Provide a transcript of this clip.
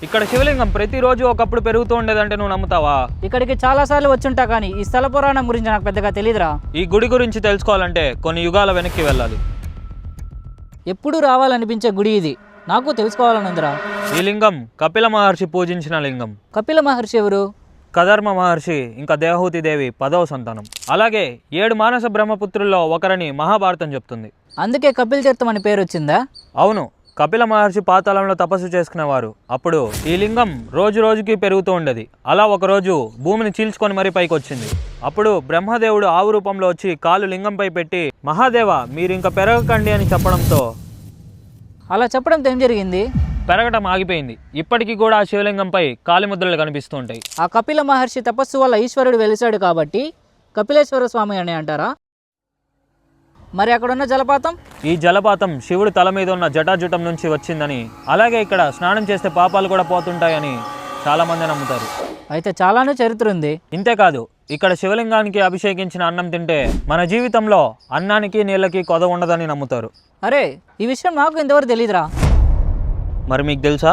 ఇక్కడ శివలింగం ప్రతిరోజు ఒకప్పుడు పెరుగుతూ ఉండేదంటే నువ్వు నమ్ముతావా? ఇక్కడికి చాలాసార్లు వచ్చుంటా కానీ ఈ స్థల పురాణం గురించి నాకు పెద్దగా తెలియదురా. ఈ గుడి గురించి తెలుసుకోవాలంటే కొన్ని యుగాల వెనక్కి వెళ్ళాలి. ఎప్పుడు రావాలనిపించే గుడి ఇది, నాకు తెలుసుకోవాలని ఉందిరా. ఈ లింగం కపిల మహర్షి పూజించిన లింగం. కపిల మహర్షి ఎవరు? కధర్మ మహర్షి ఇంకా దేవహూతి దేవి 10వ సంతానం. అలాగే 7 మానస బ్రహ్మపుత్రుల్లో ఒకరని మహాభారతం చెప్తుంది. అందుకే కపిల్ తీర్థం అని పేరు వచ్చిందా? అవును, కపిల మహర్షి పాతాళంలో తపస్సు చేసుకునేవారు. అప్పుడు ఈ లింగం రోజు రోజుకి పెరుగుతూ ఉండేది. అలా ఒకరోజు భూమిని చీల్చుకొని మరీ పైకి వచ్చింది. అప్పుడు బ్రహ్మదేవుడు ఆవు రూపంలో వచ్చి కాలు లింగంపై పెట్టి, మహాదేవ మీరు ఇంకా పెరగకండి అని చెప్పడంతో అలా చెప్పడంతో ఏం జరిగింది? పెరగటం ఆగిపోయింది. ఇప్పటికీ కూడా ఆ శివలింగంపై కాలిముద్రలు కనిపిస్తూ ఉంటాయి. ఆ కపిల మహర్షి తపస్సు వల్ల ఈశ్వరుడు వెలిశాడు కాబట్టి కపిలేశ్వర స్వామి అని అంటారా? మరి అక్కడున్న జలపాతం? ఈ జలపాతం శివుడు తల మీద ఉన్న జటాజుటం నుంచి వచ్చిందని, అలాగే ఇక్కడ స్నానం చేస్తే పాపాలు కూడా పోతుంటాయని చాలా మంది నమ్ముతారు. అయితే చాలానే చరిత్ర ఉంది. ఇంతేకాదు, ఇక్కడ శివలింగానికి అభిషేకించిన అన్నం తింటే మన జీవితంలో అన్నానికి నీళ్ళకి కొద ఉండదని నమ్ముతారు. అరే, ఈ విషయం నాకు ఇంతవరకు తెలీదురా. మరి మీకు తెలుసా?